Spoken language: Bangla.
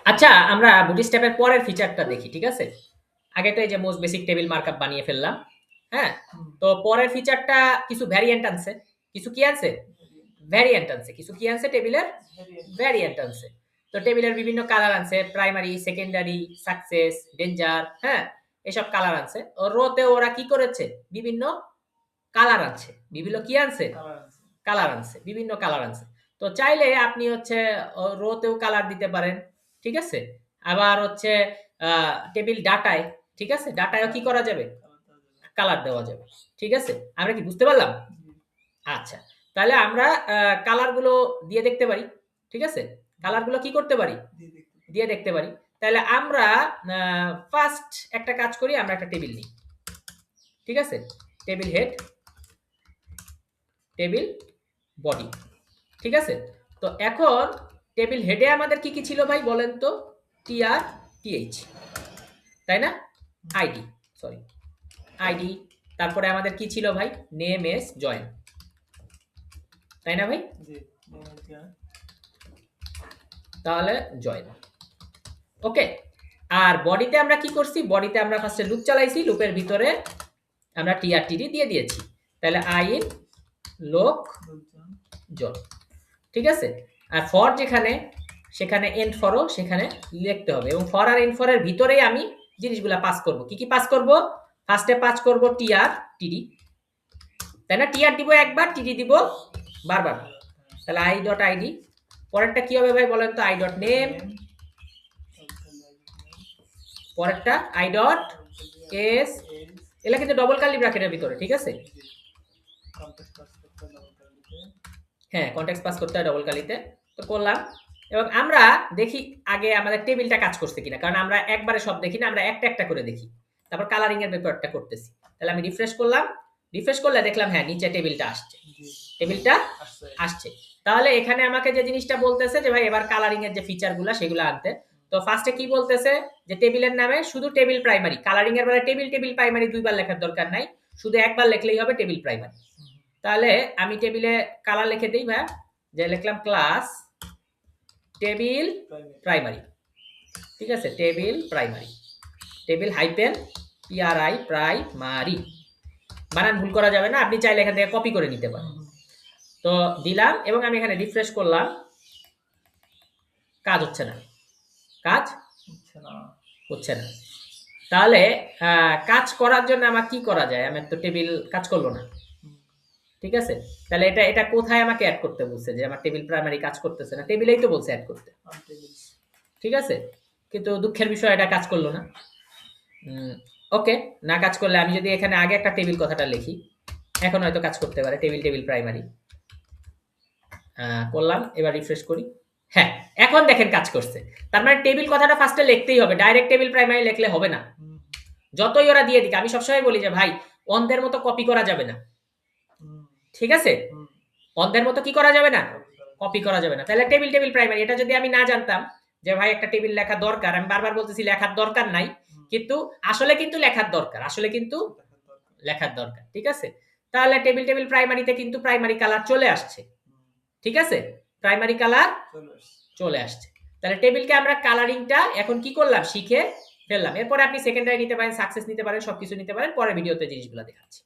আচ্ছা, আমরা বুটস্ট্র্যাপের পরের ফিচারটা দেখি, ঠিক আছে? আগে তো এই যে মোস্ট বেসিক টেবিল মার্কআপ বানিয়ে ফেললাম। হ্যাঁ? তো পরের ফিচারটা কিছু ভ্যারিয়েন্ট আনছে। কিছু কি আনছে? ভ্যারিয়েন্ট আনছে। কিছু কি আনছে টেবিলের? ভ্যারিয়েন্ট আনছে। তো টেবিলের বিভিন্ন কালার আনছে। প্রাইমারি, সেকেন্ডারি, সাকসেস, ডেঞ্জার, হ্যাঁ? এসব কালার আনছে। রোতে ওরা কি করেছে? বিভিন্ন কালার আনছে। বিভিন্ন কি আনছে? কালার আনছে। বিভিন্ন কালার আনছে। তো চাইলে আপনি হচ্ছে রোতেও কালার দিতে পারেন। ঠিক আছে? আবার হচ্ছে টেবিল ডাটায়, ঠিক আছে? ডাটায়ও কি করা যাবে? কালার দেওয়া যাবে। ঠিক আছে? আমরা কি বুঝতে পারলাম? আচ্ছা। তাহলে আমরা কালারগুলো দিয়ে দেখতে পারি। ঠিক আছে? কালারগুলো কি করতে পারি? দিয়ে দেখতে পারি। তাহলে আমরা ফার্স্ট একটা কাজ করি, আমরা একটা টেবিল নিই। ঠিক আছে? Table head, table body. ঠিক আছে? তো এখন টেবিল হেডে আমাদের কি ছিল ভাই বলেন তো? টিআর, টিএইচ, তাই না? ID, sorry, ID. তারপরে আমাদের কি ছিল ভাই? নেম এস জয়েন, তাই না ভাই? তাহলে জয়েন, ওকে। আর বডিতে আমরা কি করছি? বডিতে আমরা ফার্স্টে লুপ চালাইছি, লুপের ভিতরে আমরা টিআর টিডি দিয়ে দিয়েছি। তাহলে আই ইন লোক জন, ঠিক আছে? আর ফর যেখানে, সেখানে এন্ড ফরও সেখানে লিখতে হবে, এবং ফর আর এন্ড ফরের ভিতরেই আমি জিনিসগুলা পাস করব। কি কি পাস করব? ফার্স্টে পাস করব টিআর টিডি, তাই না? টিআর দিব একবার, টিডি দিব বারবার। তাহলে আই ডট আইডি। পরেরটা কি হবে ভাই বলেন তো? I dot name. পরেরটা আই ডট এস। এগুলা কিন্তু ডবল কার্লি ব্র্যাকেটের ভিতরে, ঠিক আছে? হ্যাঁ, কনটেক্সট পাস করতে হয় ডবল কার্লিতে। তো করলাম, এবং আমরা দেখি আগে আমাদের টেবিলটা কাজ করছে কিনা, কারণ আমরা একবারে সব দেখি না, আমরা একটা একটা করে দেখি। তারপর কালারিং এর ব্যাপারটা করতেছি। তাহলে আমি রিফ্রেশ করলাম, রিফ্রেশ করলে দেখলাম হ্যাঁ নিচে টেবিলটা আসছে, টেবিলটা আসছে। তাহলে এখানে আমাকে যে জিনিসটা বলতেছে যে ভাই এবার কালারিং এর যে ফিচারগুলো সেগুলো আনতে। তো ফার্স্টে কি বলতেছে? যে টেবিলের নামে শুধু টেবিল প্রাইমারি। কালারিং এর বেলায় টেবিল টেবিল প্রাইমারি দুইবার লেখার দরকার নাই, শুধু একবার লিখলেই হবে টেবিল প্রাইমারি। তাহলে আমি টেবিলে কালার লিখে দিই ভাই, যে লিখলাম ক্লাস টেবিল প্রাইমারি। ঠিক আছে? Table primary, table hyphen PRI primary. বানান ভুল করা যাবে না, আপনি চাইলে এখান থেকে কপি করে নিতে পারেন। তো দিলাম, এবং আমি এখানে রিফ্রেশ করলাম, কাজ হচ্ছে না, কাজ হচ্ছে না। তাহলে কাজ করার জন্য আমার কি করা যায়? আমার তো টেবিল কাজ করলো না, ঠিক আছে? তাহলে এটা এটা কোথায় আমাকে অ্যাড করতে বলছে? যে আমার টেবিল প্রাইমারি কাজ করতেছে না, টেবিলেই তো বলছে অ্যাড করতে, ঠিক আছে? কিন্তু দুঃখের বিষয় এটা কাজ করলো না। ওকে, না কাজ করলে আমি যদি এখানে আগে একটা টেবিল কথাটা লিখি, এখন হয়তো কাজ করতে পারে। টেবিল টেবিল প্রাইমারি করলাম, এবার রিফ্রেশ করি। হ্যাঁ, এখন দেখেন কাজ করছে। তার মানে টেবিল কথাটা ফার্স্টে লিখতেই হবে, ডাইরেক্ট টেবিল প্রাইমারি লিখলে হবে না। যতই ওরা দিয়ে দিক, আমি সবসময় বলি যে ভাই অন্ধের মতো কপি করা যাবে না, ঠিক আছে? অন্ধের মতো কি করা যাবে না? কপি করা যাবে না। তাহলে টেবিল টেবিল প্রাইমারি, এটা যদি আমি না জানতাম যে ভাই একটা টেবিল লেখা দরকার, আমি বারবার বলতেছি লেখার দরকার নাই, কিন্তু আসলে কিন্তু লেখার দরকার, আসলে কিন্তু লেখার দরকার, ঠিক আছে? তাহলে টেবিল টেবিল প্রাইমারিতে কিন্তু প্রাইমারি কালার চলে আসছে, ঠিক আছে? প্রাইমারি কালার চলে আসছে। তাহলে টেবিলকে আমরা কালারিংটা এখন কি করলাম? শিখে ফেললাম। এরপরে আপনি সেকেন্ডারি নিতে পারেন, সাকসেস নিতে পারেন, সবকিছু নিতে পারেন। পরের ভিডিওতে জিনিসগুলো দেখাচ্ছি।